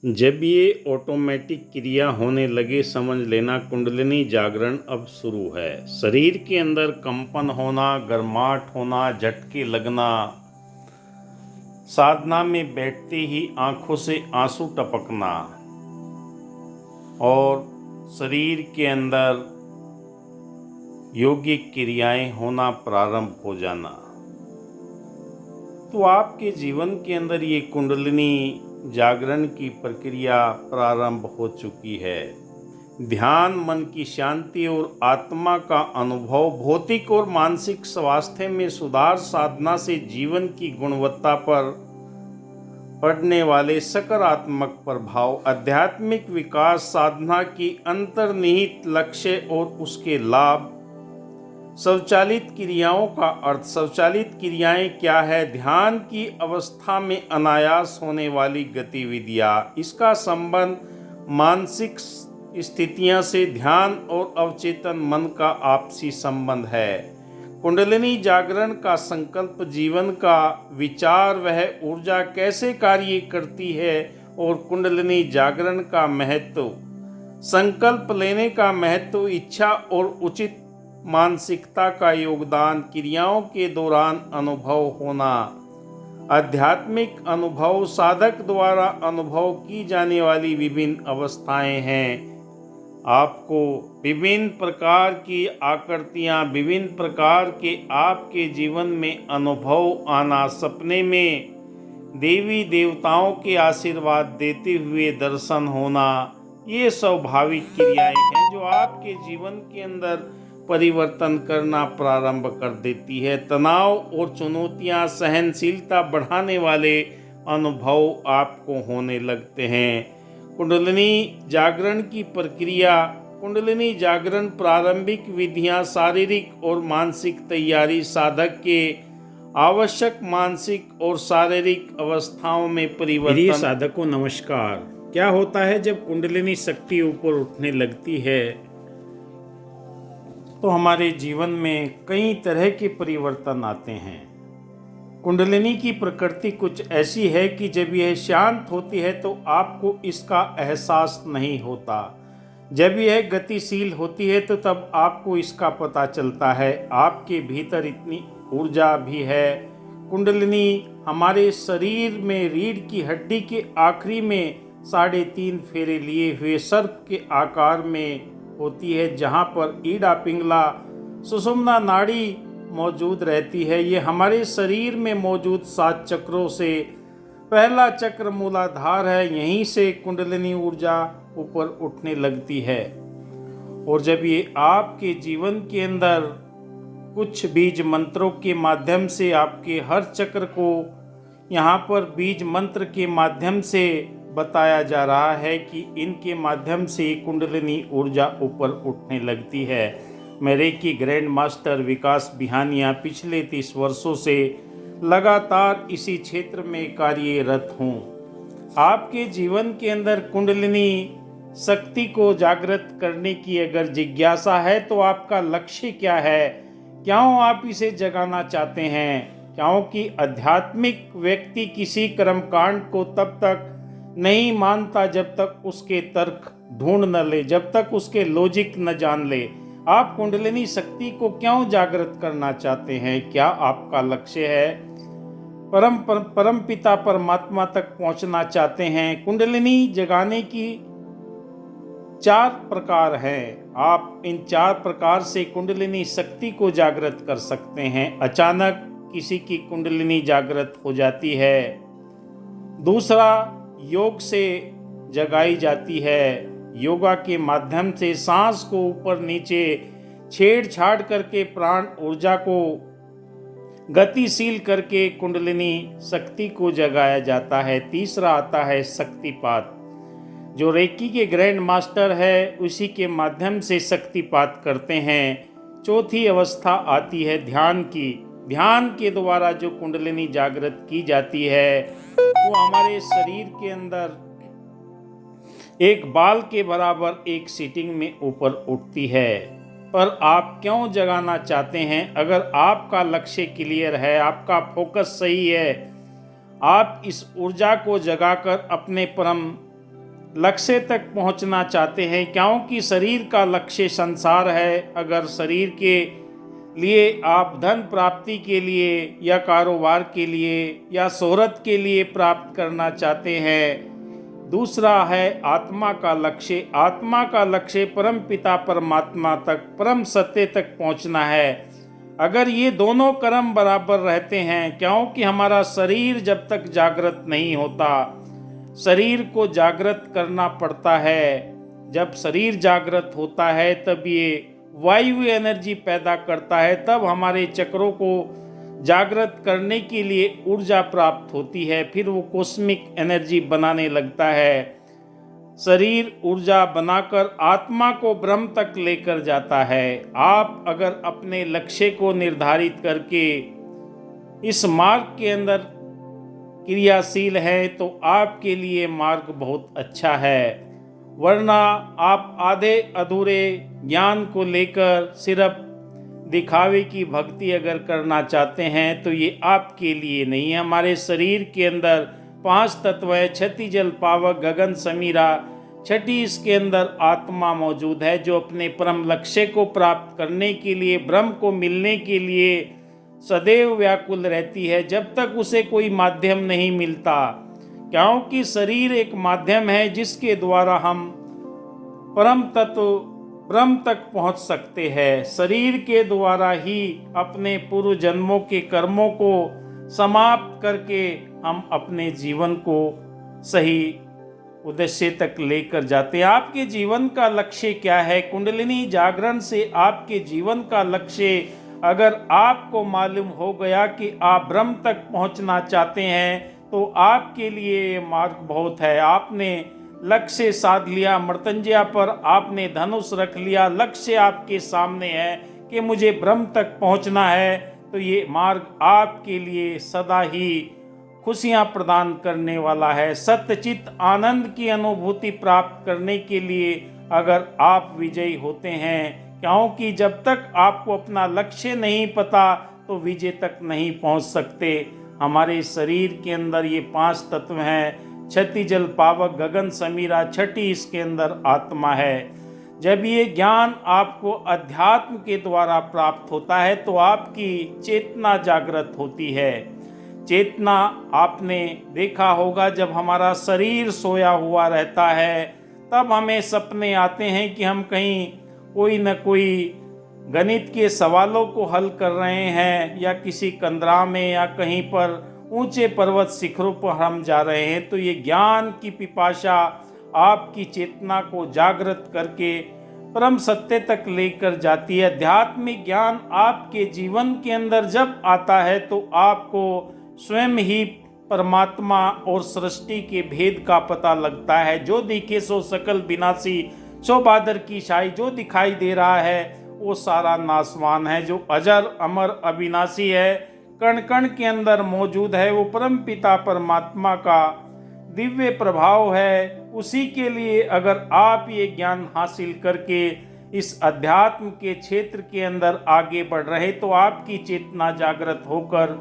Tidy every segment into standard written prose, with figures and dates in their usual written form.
जब ये ऑटोमेटिक क्रिया होने लगे समझ लेना कुंडलिनी जागरण अब शुरू है। शरीर के अंदर कंपन होना, गर्माहट होना, झटके लगना, साधना में बैठते ही आंखों से आंसू टपकना और शरीर के अंदर योगिक क्रियाएं होना प्रारंभ हो जाना। तो आपके जीवन के अंदर ये कुंडलिनी जागरण की प्रक्रिया प्रारंभ हो चुकी है। ध्यान, मन की शांति और आत्मा का अनुभव, भौतिक और मानसिक स्वास्थ्य में सुधार, साधना से जीवन की गुणवत्ता पर पड़ने वाले सकारात्मक प्रभाव, आध्यात्मिक विकास, साधना की अंतर्निहित लक्ष्य और उसके लाभ। स्वचालित क्रियाओं का अर्थ। स्वचालित क्रियाएं क्या है? ध्यान की अवस्था में अनायास होने वाली गतिविधियां। इसका संबंध मानसिक स्थितियां से ध्यान और अवचेतन मन का आपसी संबंध है। कुंडलिनी जागरण का संकल्प जीवन का विचार, वह ऊर्जा कैसे कार्य करती है और कुंडलिनी जागरण का महत्व, संकल्प लेने का महत्व, इच्छा और उचित मानसिकता का योगदान, क्रियाओं के दौरान अनुभव होना, आध्यात्मिक अनुभव, साधक द्वारा अनुभव की जाने वाली विभिन्न अवस्थाएं हैं। आपको विभिन्न प्रकार की आकृतियां, विभिन्न प्रकार के आपके जीवन में अनुभव आना, सपने में देवी देवताओं के आशीर्वाद देते हुए दर्शन होना, ये स्वाभाविक क्रियाएं हैं जो आपके जीवन के अंदर परिवर्तन करना प्रारंभ कर देती है। तनाव और चुनौतियां, सहनशीलता बढ़ाने वाले अनुभव आपको होने लगते हैं। कुंडलिनी जागरण की प्रक्रिया। कुंडलिनी जागरण प्रारंभिक विधियां, शारीरिक और मानसिक तैयारी, साधक के आवश्यक मानसिक और शारीरिक अवस्थाओं में परिवर्तन। प्रिय साधकों नमस्कार। क्या होता है जब कुंडलिनी शक्ति ऊपर उठने लगती है तो हमारे जीवन में कई तरह के परिवर्तन आते हैं। कुंडलिनी की प्रकृति कुछ ऐसी है कि जब यह शांत होती है तो आपको इसका एहसास नहीं होता। जब यह गतिशील होती है तो तब आपको इसका पता चलता है। आपके भीतर इतनी ऊर्जा भी है। कुंडलिनी हमारे शरीर में रीढ़ की हड्डी के आखिरी में 3.5 फेरे लिए हुए सर्प के आकार में होती है, जहाँ पर ईड़ा पिंगला सुषुम्ना नाड़ी मौजूद रहती है। ये हमारे शरीर में मौजूद 7 चक्रों से पहला चक्र मूलाधार है। यहीं से कुंडलिनी ऊर्जा ऊपर उठने लगती है और जब ये आपके जीवन के अंदर कुछ बीज मंत्रों के माध्यम से आपके हर चक्र को यहाँ पर बीज मंत्र के माध्यम से बताया जा रहा है कि इनके माध्यम से कुंडलिनी ऊर्जा ऊपर उठने लगती है। मैं रेकी ग्रैंड मास्टर विकास बिहानिया पिछले 30 वर्षों से लगातार इसी क्षेत्र में कार्यरत हूँ। आपके जीवन के अंदर कुंडलिनी शक्ति को जागृत करने की अगर जिज्ञासा है तो आपका लक्ष्य क्या है? क्यों आप इसे जगाना चाहते हैं? क्योंकि आध्यात्मिक व्यक्ति किसी कर्मकांड को तब तक नहीं मानता जब तक उसके तर्क ढूंढ न ले, जब तक उसके लॉजिक न जान ले। आप कुंडलिनी शक्ति को क्यों जागृत करना चाहते हैं? क्या आपका लक्ष्य है? परम पिता परमात्मा तक पहुंचना चाहते हैं? कुंडलिनी जगाने की 4 प्रकार हैं। आप इन 4 प्रकार से कुंडलिनी शक्ति को जागृत कर सकते हैं। अचानक किसी की कुंडलिनी जागृत हो जाती है। दूसरा, योग से जगाई जाती है। योगा के माध्यम से सांस को ऊपर नीचे छेड़छाड़ करके प्राण ऊर्जा को गतिशील करके कुंडलिनी शक्ति को जगाया जाता है। तीसरा आता है शक्तिपात, जो रेकी के ग्रैंड मास्टर है उसी के माध्यम से शक्तिपात करते हैं। चौथी अवस्था आती है ध्यान की। ध्यान के द्वारा जो कुंडलिनी जागृत की जाती है वो हमारे शरीर के अंदर एक बाल के बराबर एक सीटिंग में ऊपर उठती है। पर आप क्यों जगाना चाहते हैं? अगर आपका लक्ष्य क्लियर है, आपका फोकस सही है, आप इस ऊर्जा को जगाकर अपने परम लक्ष्य तक पहुंचना चाहते हैं, क्योंकि शरीर का लक्ष्य संसार है। अगर शरीर के लिए आप धन प्राप्ति के लिए या कारोबार के लिए या शोहरत के लिए प्राप्त करना चाहते हैं। दूसरा है आत्मा का लक्ष्य। आत्मा का लक्ष्य परम पिता परमात्मा तक, परम सत्य तक पहुंचना है। अगर ये दोनों कर्म बराबर रहते हैं, क्योंकि हमारा शरीर जब तक जागृत नहीं होता, शरीर को जागृत करना पड़ता है। जब शरीर जागृत होता है तब ये वायु एनर्जी पैदा करता है, तब हमारे चक्रों को जागृत करने के लिए ऊर्जा प्राप्त होती है। फिर वो कॉस्मिक एनर्जी बनाने लगता है। शरीर ऊर्जा बनाकर आत्मा को ब्रह्म तक लेकर जाता है। आप अगर अपने लक्ष्य को निर्धारित करके इस मार्ग के अंदर क्रियाशील हैं तो आपके लिए मार्ग बहुत अच्छा है। वरना आप आधे अधूरे ज्ञान को लेकर सिर्फ दिखावे की भक्ति अगर करना चाहते हैं तो ये आपके लिए नहीं है। हमारे शरीर के अंदर 5 तत्व है, छठी जल पावक गगन समीरा। छठी इसके अंदर आत्मा मौजूद है, जो अपने परम लक्ष्य को प्राप्त करने के लिए, ब्रह्म को मिलने के लिए सदैव व्याकुल रहती है, जब तक उसे कोई माध्यम नहीं मिलता। क्योंकि शरीर एक माध्यम है जिसके द्वारा हम परम तत्व ब्रह्म तक पहुंच सकते हैं। शरीर के द्वारा ही अपने पूर्व जन्मों के कर्मों को समाप्त करके हम अपने जीवन को सही उद्देश्य तक लेकर जाते हैं। आपके जीवन का लक्ष्य क्या है? कुंडलिनी जागरण से आपके जीवन का लक्ष्य अगर आपको मालूम हो गया कि आप ब्रह्म तक पहुंचना चाहते हैं तो आपके लिए ये मार्ग बहुत है। आपने लक्ष्य साध लिया, मृत्युंजय पर आपने धनुष रख लिया, लक्ष्य आपके सामने है कि मुझे ब्रह्म तक पहुंचना है, तो ये मार्ग आपके लिए सदा ही खुशियां प्रदान करने वाला है। सत्यचित आनंद की अनुभूति प्राप्त करने के लिए अगर आप विजयी होते हैं, क्योंकि जब तक आपको अपना लक्ष्य नहीं पता तो विजय तक नहीं पहुंच सकते। हमारे शरीर के अंदर ये 5 तत्व हैं, छठी जल पावक गगन समीरा। छठी इसके अंदर आत्मा है। जब ये ज्ञान आपको अध्यात्म के द्वारा प्राप्त होता है तो आपकी चेतना जागृत होती है। चेतना आपने देखा होगा, जब हमारा शरीर सोया हुआ रहता है तब हमें सपने आते हैं कि हम कहीं कोई न कोई गणित के सवालों को हल कर रहे हैं, या किसी कंदरा में या कहीं पर ऊंचे पर्वत शिखरों पर हम जा रहे हैं। तो ये ज्ञान की पिपाशा आपकी चेतना को जागृत करके परम सत्य तक लेकर जाती है। आध्यात्मिक ज्ञान आपके जीवन के अंदर जब आता है तो आपको स्वयं ही परमात्मा और सृष्टि के भेद का पता लगता है। जो दिखे सो सकल विनाशी, सो बादर की छाई। जो दिखाई दे रहा है वो सारा नासवान है। जो अजर अमर अविनाशी है, कण कण के अंदर मौजूद है, वो परम पिता परमात्मा का दिव्य प्रभाव है। उसी के लिए अगर आप ये ज्ञान हासिल करके इस अध्यात्म के क्षेत्र के अंदर आगे बढ़ रहे तो आपकी चेतना जागृत होकर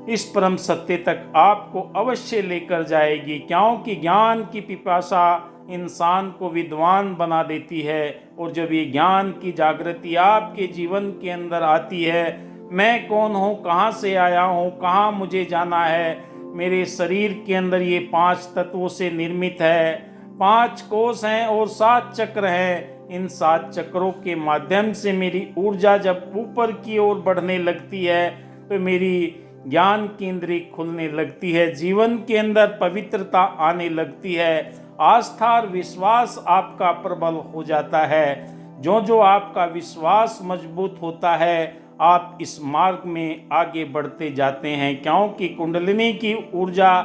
इस परम सत्य तक आपको अवश्य लेकर जाएगी। क्योंकि ज्ञान की पिपासा इंसान को विद्वान बना देती है। और जब ये ज्ञान की जागृति आपके जीवन के अंदर आती है, मैं कौन हूँ, कहाँ से आया हूँ, कहाँ मुझे जाना है, मेरे शरीर के अंदर ये 5 तत्वों से निर्मित है, 5 कोष हैं और 7 चक्र हैं। इन 7 चक्रों के माध्यम से मेरी ऊर्जा जब ऊपर की ओर बढ़ने लगती है तो मेरी ज्ञान केंद्री खुलने लगती है, जीवन के अंदर पवित्रता आने लगती है, आस्था और विश्वास आपका प्रबल हो जाता है। जो जो आपका विश्वास मजबूत होता है, आप इस मार्ग में आगे बढ़ते जाते हैं। क्योंकि कुंडलिनी की ऊर्जा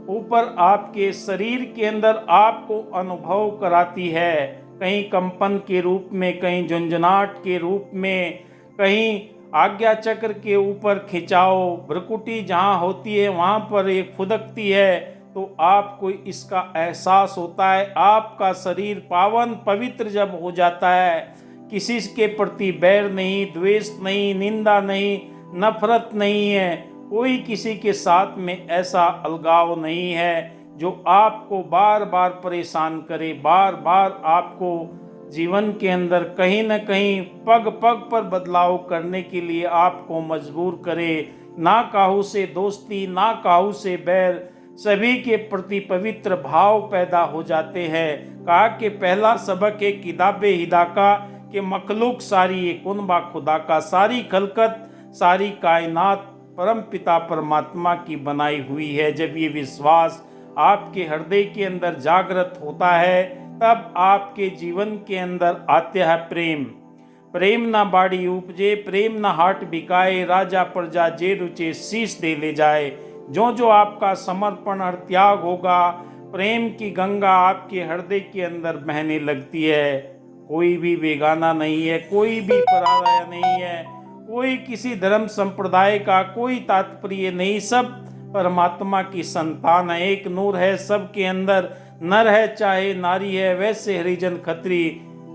ऊपर आपके शरीर के अंदर आपको अनुभव कराती है, कहीं कंपन के रूप में, कहीं झुंझुनाहट के रूप में, कहीं आज्ञा चक्र के ऊपर खिंचाव, भ्रुकुटी जहाँ होती है वहाँ पर एक फुदकती है, तो आपको इसका एहसास होता है। आपका शरीर पावन पवित्र जब हो जाता है, किसी के प्रति बैर नहीं, द्वेष नहीं, निंदा नहीं, नफरत नहीं है, कोई किसी के साथ में ऐसा अलगाव नहीं है जो आपको बार बार परेशान करे, बार बार आपको जीवन के अंदर कहीं न कहीं पग पग पर बदलाव करने के लिए आपको मजबूर करे। ना काहू से दोस्ती, ना काहू से बैर, सभी के प्रति पवित्र भाव पैदा हो जाते हैं। कहा कि पहला सबक है किताबे हिदा का कि मखलूक सारी एक कुनबा खुदा का, सारी खलकत, सारी कायनात परम पिता परमात्मा की बनाई हुई है। जब ये विश्वास आपके हृदय के अंदर जागृत होता है तब आपके जीवन के अंदर आते हैं प्रेम। प्रेम ना बाड़ी उपजे, प्रेम ना हाट बिकाए, राजा प्रजा जे रुचे शीश दे ले जाए। जो जो आपका समर्पण और त्याग होगा, प्रेम की गंगा आपके हृदय के अंदर बहने लगती है। कोई भी बेगाना नहीं है, कोई भी पराया नहीं है, कोई किसी धर्म संप्रदाय का कोई तात्पर्य नहीं, सब परमात्मा की संतान है। एक नूर है सबके अंदर, नर है चाहे नारी है, वैसे हरिजन खत्री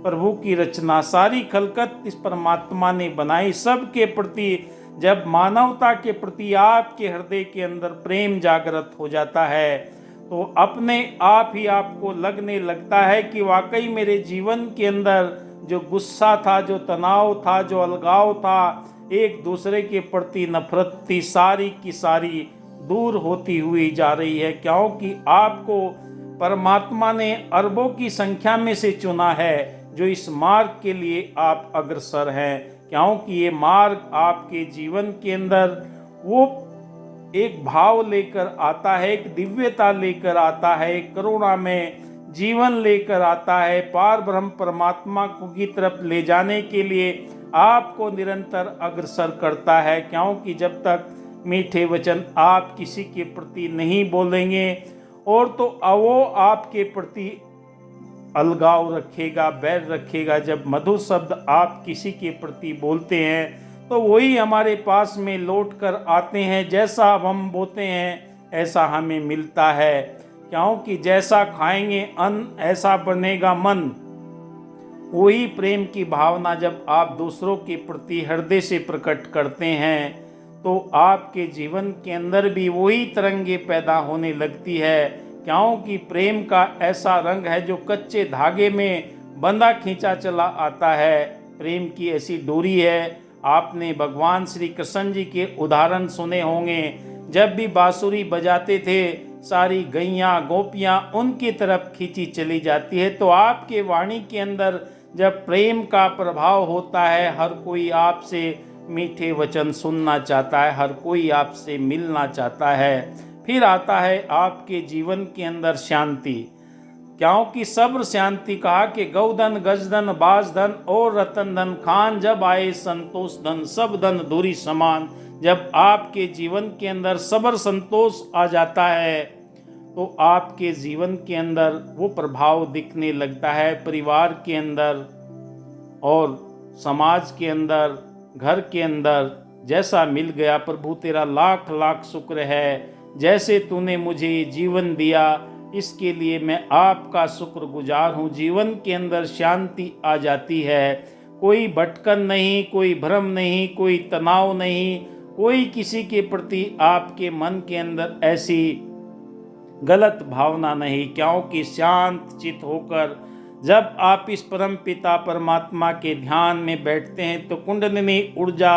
प्रभु की रचना, सारी खलकत इस परमात्मा ने बनाई। सबके प्रति जब मानवता के प्रति आपके हृदय के अंदर प्रेम जागृत हो जाता है तो अपने आप ही आपको लगने लगता है कि वाकई मेरे जीवन के अंदर जो गुस्सा था, जो तनाव था, जो अलगाव था, एक दूसरे के प्रति नफरत थी, सारी की सारी दूर होती हुई जा रही है। क्योंकि आपको परमात्मा ने अरबों की संख्या में से चुना है जो इस मार्ग के लिए आप अग्रसर हैं। क्योंकि ये मार्ग आपके जीवन के अंदर वो एक भाव लेकर आता है, एक दिव्यता लेकर आता है, एक करुणा में जीवन लेकर आता है। पार ब्रह्म परमात्मा की तरफ ले जाने के लिए आपको निरंतर अग्रसर करता है। क्योंकि जब तक मीठे वचन आप किसी के प्रति नहीं बोलेंगे और तो वो आपके प्रति अलगाव रखेगा, बैर रखेगा। जब मधुर शब्द आप किसी के प्रति बोलते हैं तो वही हमारे पास में लौट कर आते हैं। जैसा अब हम बोते हैं ऐसा हमें मिलता है। क्योंकि जैसा खाएंगे अन्न ऐसा बनेगा मन। वही प्रेम की भावना जब आप दूसरों के प्रति हृदय से प्रकट करते हैं तो आपके जीवन के अंदर भी वही तरंगे पैदा होने लगती है। क्योंकि प्रेम का ऐसा रंग है जो कच्चे धागे में बंधा खींचा चला आता है। प्रेम की ऐसी डोरी है। आपने भगवान श्री कृष्ण जी के उदाहरण सुने होंगे। जब भी बांसुरी बजाते थे सारी गैयां गोपियां उनकी तरफ खींची चली जाती है। तो आपके वाणी के अंदर जब प्रेम का प्रभाव होता है, हर कोई आपसे मीठे वचन सुनना चाहता है, हर कोई आपसे मिलना चाहता है। फिर आता है आपके जीवन के अंदर शांति। क्योंकि सब्र शांति कहा कि गौधन गजधन बाजधन और रतन धन खान, जब आए संतोष धन सब धन दूरी समान। जब आपके जीवन के अंदर सब्र संतोष आ जाता है तो आपके जीवन के अंदर वो प्रभाव दिखने लगता है। परिवार के अंदर और समाज के अंदर, घर के अंदर जैसा मिल गया, प्रभु तेरा लाख लाख शुक्र है। जैसे तूने मुझे जीवन दिया इसके लिए मैं आपका शुक्रगुजार हूँ। जीवन के अंदर शांति आ जाती है। कोई भटकन नहीं, कोई भ्रम नहीं, कोई तनाव नहीं, कोई किसी के प्रति आपके मन के अंदर ऐसी गलत भावना नहीं। क्योंकि शांत चित होकर जब आप इस परम पिता परमात्मा के ध्यान में बैठते हैं तो कुंडलिनी ऊर्जा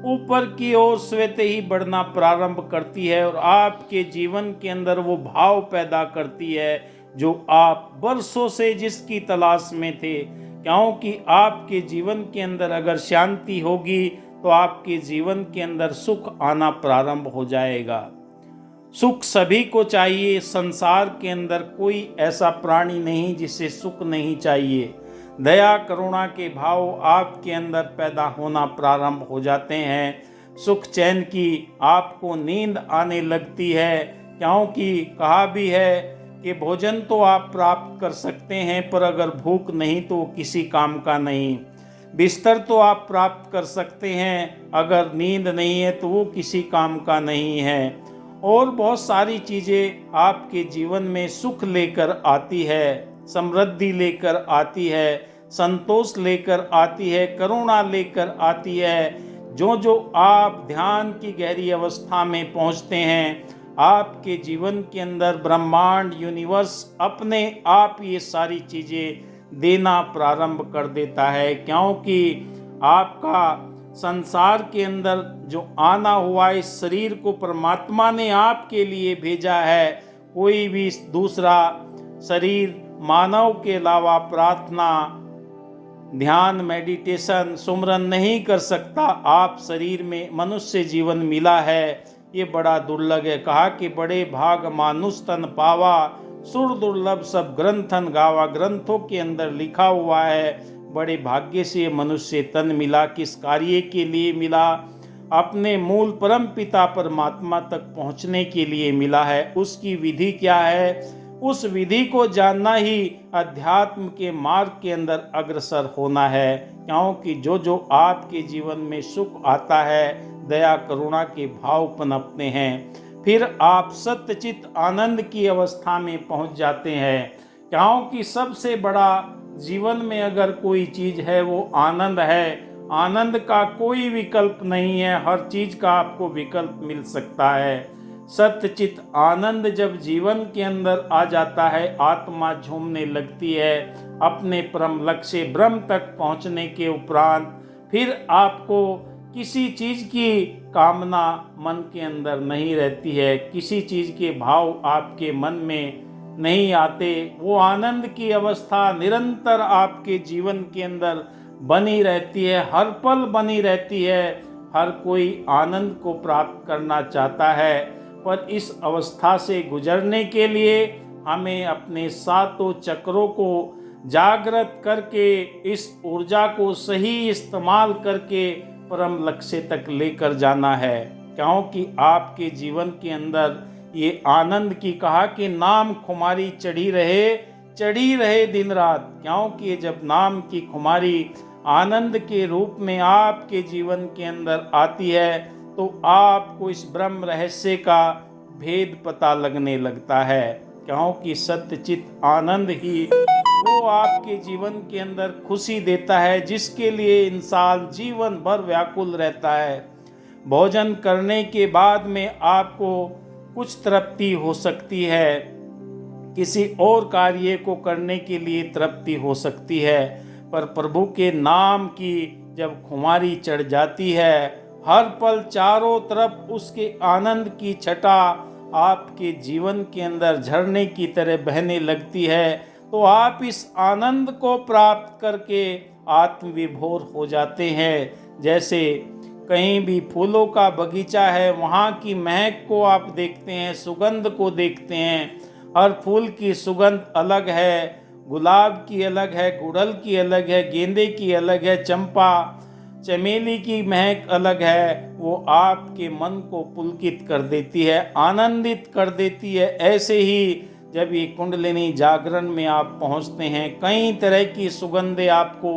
ऊपर की ओर स्वतः ही बढ़ना प्रारंभ करती है और आपके जीवन के अंदर वो भाव पैदा करती है जो आप वर्षों से जिसकी तलाश में थे। क्योंकि आपके जीवन के अंदर अगर शांति होगी तो आपके जीवन के अंदर सुख आना प्रारंभ हो जाएगा। सुख सभी को चाहिए। संसार के अंदर कोई ऐसा प्राणी नहीं जिसे सुख नहीं चाहिए। दया करुणा के भाव आपके अंदर पैदा होना प्रारंभ हो जाते हैं। सुख चैन की आपको नींद आने लगती है। क्योंकि कहा भी है कि भोजन तो आप प्राप्त कर सकते हैं पर अगर भूख नहीं तो किसी काम का नहीं। बिस्तर तो आप प्राप्त कर सकते हैं, अगर नींद नहीं है तो वो किसी काम का नहीं है। और बहुत सारी चीज़ें आपके जीवन में सुख लेकर आती है, समृद्धि लेकर आती है, संतोष लेकर आती है, करुणा लेकर आती है। जो जो आप ध्यान की गहरी अवस्था में पहुंचते हैं आपके जीवन के अंदर ब्रह्मांड यूनिवर्स अपने आप ये सारी चीज़ें देना प्रारंभ कर देता है, क्योंकि आपका संसार के अंदर जो आना हुआ इस शरीर को परमात्मा ने आपके लिए भेजा है। कोई भी दूसरा शरीर मानव के अलावा प्रार्थना, ध्यान, मेडिटेशन, सुमरन नहीं कर सकता। आप शरीर में मनुष्य जीवन मिला है, ये बड़ा दुर्लभ है। कहा कि बड़े भाग मानुष तन पावा, सुर दुर्लभ सब ग्रंथन गावा। ग्रंथों के अंदर लिखा हुआ है, बड़े भाग्य से मनुष्य तन मिला। किस कार्य के लिए मिला? अपने मूल परम पिता परमात्मा तक पहुंचने के लिए मिला है। उसकी विधि क्या है? उस विधि को जानना ही अध्यात्म के मार्ग के अंदर अग्रसर होना है, क्योंकि जो जो आपके जीवन में सुख आता है, दया करुणा के भाव पनपते हैं, फिर आप सत्यचित आनंद की अवस्था में पहुंच जाते हैं। क्योंकि सबसे बड़ा जीवन में अगर कोई चीज़ है वो आनंद है। आनंद का कोई विकल्प नहीं है, हर चीज़ का आपको विकल्प मिल सकता है। सत्यचित आनंद जब जीवन के अंदर आ जाता है, आत्मा झूमने लगती है। अपने परम लक्ष्य ब्रह्म तक पहुंचने के उपरांत फिर आपको किसी चीज़ की कामना मन के अंदर नहीं रहती है, किसी चीज़ के भाव आपके मन में नहीं आते। वो आनंद की अवस्था निरंतर आपके जीवन के अंदर बनी रहती है, हर पल बनी रहती है। हर कोई आनंद को प्राप्त करना चाहता है, पर इस अवस्था से गुजरने के लिए हमें अपने सातों चक्रों को जागृत करके इस ऊर्जा को सही इस्तेमाल करके परम लक्ष्य तक लेकर जाना है। क्योंकि आपके जीवन के अंदर ये आनंद की कहा कि नाम खुमारी चढ़ी रहे दिन रात। क्योंकि जब नाम की खुमारी आनंद के रूप में आपके जीवन के अंदर आती है, तो आपको इस ब्रह्म रहस्य का भेद पता लगने लगता है। क्योंकि सत्यचित आनंद ही वो आपके जीवन के अंदर खुशी देता है, जिसके लिए इंसान जीवन भर व्याकुल रहता है। भोजन करने के बाद में आपको कुछ तृप्ति हो सकती है, किसी और कार्य को करने के लिए तृप्ति हो सकती है, पर प्रभु के नाम की जब खुमारी चढ़ जाती है, हर पल चारों तरफ उसके आनंद की छटा आपके जीवन के अंदर झरने की तरह बहने लगती है, तो आप इस आनंद को प्राप्त करके आत्मविभोर हो जाते हैं। जैसे कहीं भी फूलों का बगीचा है, वहाँ की महक को आप देखते हैं, सुगंध को देखते हैं। हर फूल की सुगंध अलग है, गुलाब की अलग है, गुड़हल की अलग है, गेंदे की अलग है, चंपा चमेली की महक अलग है। वो आपके मन को पुलकित कर देती है, आनंदित कर देती है। ऐसे ही जब ये कुंडलिनी जागरण में आप पहुंचते हैं, कई तरह की सुगंधें आपको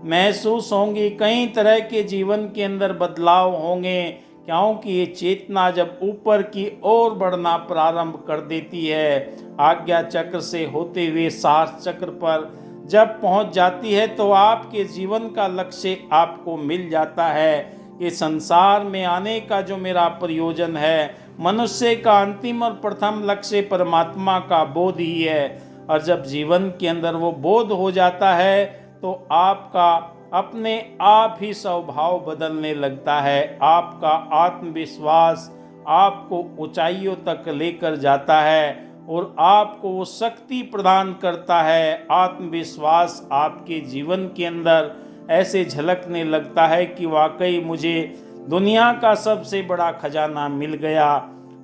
महसूस होंगी, कई तरह के जीवन के अंदर बदलाव होंगे। क्योंकि ये चेतना जब ऊपर की ओर बढ़ना प्रारंभ कर देती है, आज्ञा चक्र से होते हुए साहस चक्र पर जब पहुंच जाती है, तो आपके जीवन का लक्ष्य आपको मिल जाता है कि संसार में आने का जो मेरा प्रयोजन है, मनुष्य का अंतिम और प्रथम लक्ष्य परमात्मा का बोध ही है। और जब जीवन के अंदर वो बोध हो जाता है, तो आपका अपने आप ही स्वभाव बदलने लगता है। आपका आत्मविश्वास आपको ऊंचाइयों तक लेकर जाता है और आपको वो शक्ति प्रदान करता है। आत्मविश्वास आपके जीवन के अंदर ऐसे झलकने लगता है कि वाकई मुझे दुनिया का सबसे बड़ा खजाना मिल गया।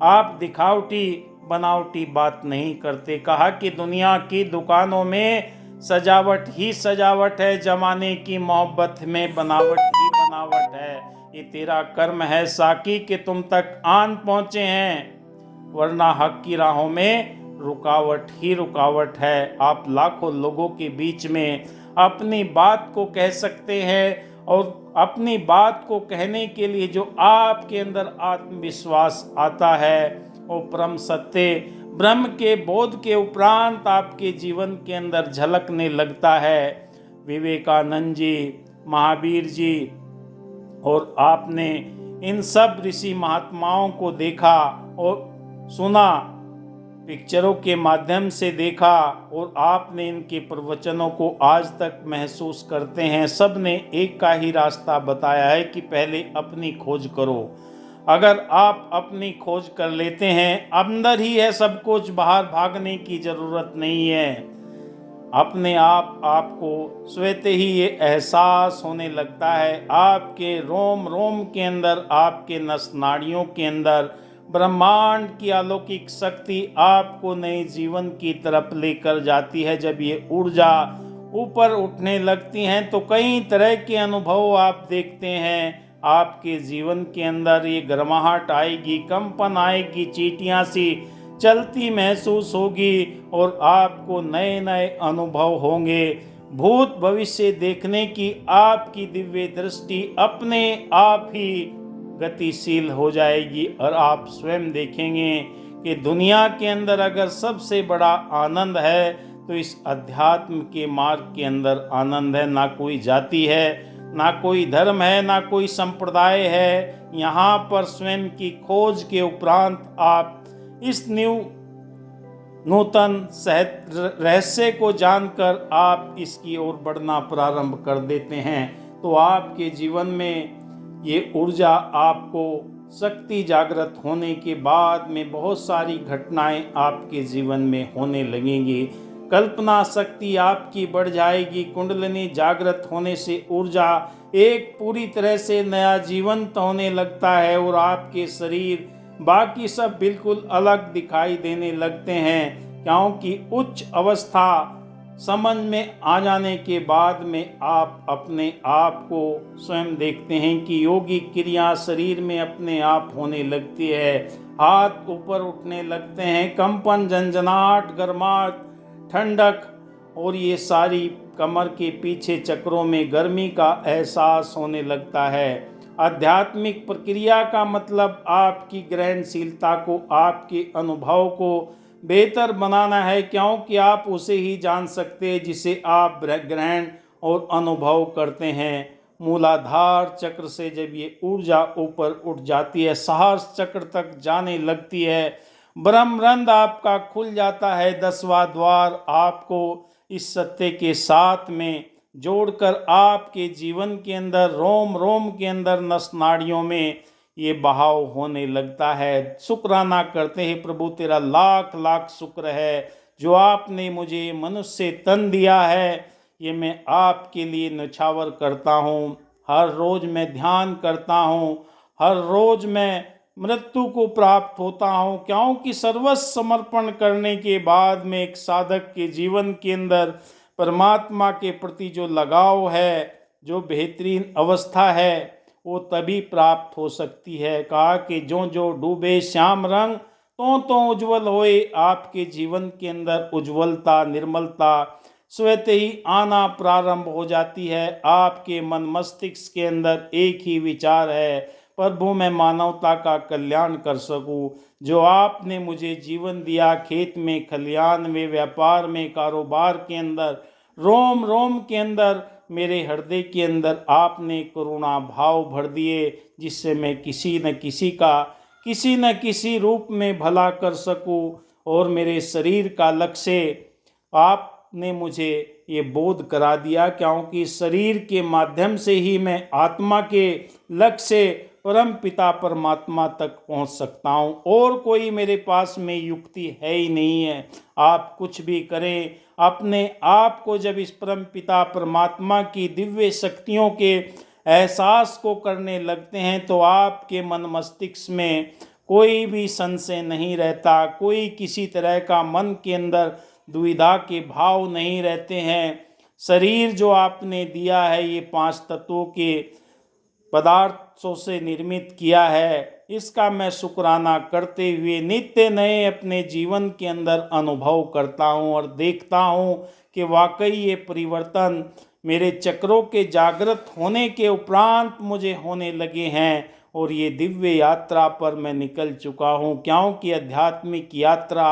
आप दिखावटी बनावटी बात नहीं करते। कहा कि दुनिया की दुकानों में सजावट ही सजावट है, जमाने की मोहब्बत में बनावट ही बनावट है। ये तेरा कर्म है साकी कि तुम तक आन पहुँचे हैं, वरना हक की राहों में रुकावट ही रुकावट है। आप लाखों लोगों के बीच में अपनी बात को कह सकते हैं, और अपनी बात को कहने के लिए जो आपके अंदर आत्मविश्वास आता है, वो परम सत्य ब्रह्म के बोध के उपरांत आपके जीवन के अंदर झलकने लगता है। विवेकानंद जी, महावीर जी, और आपने इन सब ऋषि महात्माओं को देखा, और सुना, पिक्चरों के माध्यम से देखा और आपने इनके प्रवचनों को आज तक महसूस करते हैं, सब ने एक का ही रास्ता बताया है कि पहले अपनी खोज करो। अगर आप अपनी खोज कर लेते हैं, अंदर ही है सब कुछ, बाहर भागने की ज़रूरत नहीं है। अपने आप आपको स्वतः ही ये एहसास होने लगता है, आपके रोम रोम के अंदर, आपके नस नाड़ियों के अंदर ब्रह्मांड की अलौकिक शक्ति आपको नए जीवन की तरफ लेकर जाती है। जब ये ऊर्जा ऊपर उठने लगती हैं तो कई तरह के अनुभव आप देखते हैं। आपके जीवन के अंदर ये गर्माहट आएगी, कंपन आएगी, चींटियां सी चलती महसूस होगी और आपको नए नए अनुभव होंगे। भूत भविष्य देखने की आपकी दिव्य दृष्टि अपने आप ही गतिशील हो जाएगी और आप स्वयं देखेंगे कि दुनिया के अंदर अगर सबसे बड़ा आनंद है तो इस अध्यात्म के मार्ग के अंदर आनंद है। ना कोई जाति है, ना कोई धर्म है, ना कोई संप्रदाय है। यहाँ पर स्वयं की खोज के उपरांत आप इस नूतन रहस्य को जानकर आप इसकी ओर बढ़ना प्रारंभ कर देते हैं तो आपके जीवन में ये ऊर्जा आपको शक्ति जागृत होने के बाद में बहुत सारी घटनाएं आपके जीवन में होने लगेंगी। कल्पना शक्ति आपकी बढ़ जाएगी। कुंडलिनी जागृत होने से ऊर्जा एक पूरी तरह से नया जीवंत होने लगता है और आपके शरीर बाकी सब बिल्कुल अलग दिखाई देने लगते हैं, क्योंकि उच्च अवस्था समझ में आ जाने के बाद में आप अपने आप को स्वयं देखते हैं कि योगी क्रिया शरीर में अपने आप होने लगती है। हाथ ऊपर उठने लगते हैं, कंपन, झंझनाहट, गर्माहट, ठंडक और ये सारी कमर के पीछे चक्रों में गर्मी का एहसास होने लगता है। आध्यात्मिक प्रक्रिया का मतलब आपकी ग्रहणशीलता को, आपके अनुभव को बेहतर बनाना है, क्योंकि आप उसे ही जान सकते हैं जिसे आप ग्रहण और अनुभव करते हैं। मूलाधार चक्र से जब ये ऊर्जा ऊपर उठ जाती है, सहस्र चक्र तक जाने लगती है, ब्रह्मरंध्र आपका खुल जाता है। 10वां द्वार आपको इस सत्य के साथ में जोड़कर आपके जीवन के अंदर, रोम रोम के अंदर, नस नाड़ियों में ये बहाव होने लगता है। शुक्राना करते हैं, प्रभु तेरा लाख लाख शुक्र है जो आपने मुझे मनुष्य तन दिया है। ये मैं आपके लिए न्यौछावर करता हूँ। हर रोज मैं ध्यान करता हूँ, हर रोज मैं मृत्यु को प्राप्त होता हूँ, क्योंकि सर्वस्व समर्पण करने के बाद में एक साधक के जीवन के अंदर परमात्मा के प्रति जो लगाव है, जो बेहतरीन अवस्था है, वो तभी प्राप्त हो सकती है। कहा कि जो जो डूबे श्याम रंग तो उज्जवल होए। आपके जीवन के अंदर उज्ज्वलता, निर्मलता स्वतः ही आना प्रारंभ हो जाती है। आपके मन मस्तिष्क के अंदर एक ही विचार है, प्रभु मैं मानवता का कल्याण कर सकूं। जो आपने मुझे जीवन दिया, खेत में, खलियान में, व्यापार में, कारोबार के अंदर, रोम रोम के अंदर, मेरे हृदय के अंदर आपने करुणा भाव भर दिए, जिससे मैं किसी न किसी रूप में भला कर सकूं। और मेरे शरीर का लक्ष्य आपने मुझे ये बोध करा दिया, क्योंकि शरीर के माध्यम से ही मैं आत्मा के लक्ष्य परम पिता परमात्मा तक पहुंच सकता हूं। और कोई मेरे पास में युक्ति है ही नहीं है। आप कुछ भी करें, अपने आप को जब इस परम पिता परमात्मा की दिव्य शक्तियों के एहसास को करने लगते हैं तो आपके मन मस्तिष्क में कोई भी संशय नहीं रहता, कोई किसी तरह का मन के अंदर दुविधा के भाव नहीं रहते हैं। शरीर जो आपने दिया है ये 5 तत्वों के पदार्थों से निर्मित किया है, इसका मैं शुक्राना करते हुए नित्य नए अपने जीवन के अंदर अनुभव करता हूँ और देखता हूँ कि वाकई ये परिवर्तन मेरे चक्रों के जागृत होने के उपरांत मुझे होने लगे हैं और ये दिव्य यात्रा पर मैं निकल चुका हूँ, क्योंकि आध्यात्मिक यात्रा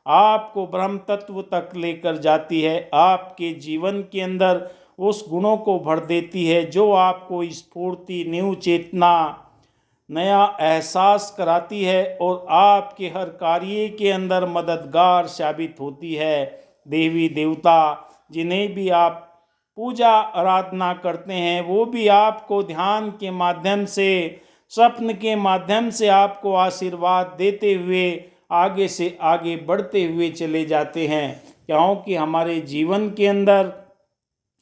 आपको ब्रह्म तत्व तक लेकर जाती है, आपके जीवन के अंदर उस गुणों को भर देती है जो आपको स्फूर्ति, न्यू चेतना, नया एहसास कराती है और आपके हर कार्य के अंदर मददगार साबित होती है। देवी देवता जिन्हें भी आप पूजा आराधना करते हैं वो भी आपको ध्यान के माध्यम से, स्वप्न के माध्यम से आपको आशीर्वाद देते हुए आगे से आगे बढ़ते हुए चले जाते हैं, क्योंकि हमारे जीवन के अंदर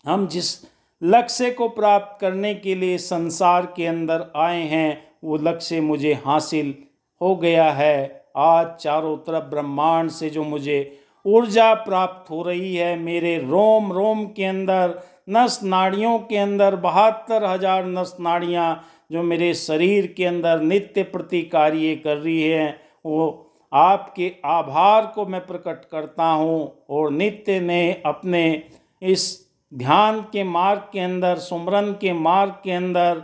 हम जिस लक्ष्य को प्राप्त करने के लिए संसार के अंदर आए हैं वो लक्ष्य मुझे हासिल हो गया है। आज चारों तरफ ब्रह्मांड से जो मुझे ऊर्जा प्राप्त हो रही है, मेरे रोम रोम के अंदर, नस नाड़ियों के अंदर 72,000 नस नाड़ियाँ जो मेरे शरीर के अंदर नित्य प्रति कार्य कर रही हैं, वो आपके आभार को मैं प्रकट करता हूँ और नित्य ने अपने इस ध्यान के मार्ग के अंदर, सुमरन के मार्ग के अंदर,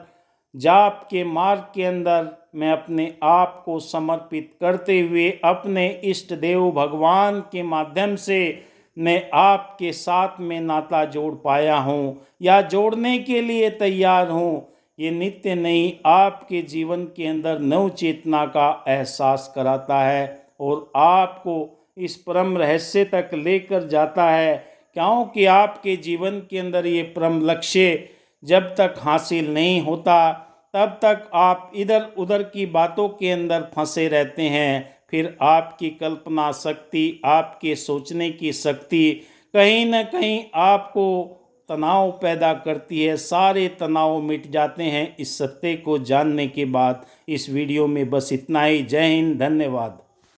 जाप के मार्ग के अंदर मैं अपने आप को समर्पित करते हुए अपने इष्ट देव भगवान के माध्यम से मैं आपके साथ में नाता जोड़ पाया हूँ या जोड़ने के लिए तैयार हूँ। ये नित्य नहीं आपके जीवन के अंदर नव चेतना का एहसास कराता है और आपको इस परम रहस्य तक लेकर जाता है, क्योंकि आपके जीवन के अंदर ये परम लक्ष्य जब तक हासिल नहीं होता तब तक आप इधर उधर की बातों के अंदर फंसे रहते हैं। फिर आपकी कल्पना शक्ति, आपके सोचने की शक्ति कहीं न कहीं आपको तनाव पैदा करती है। सारे तनाव मिट जाते हैं इस सत्य को जानने के बाद। इस वीडियो में बस इतना ही। जय हिंद, धन्यवाद।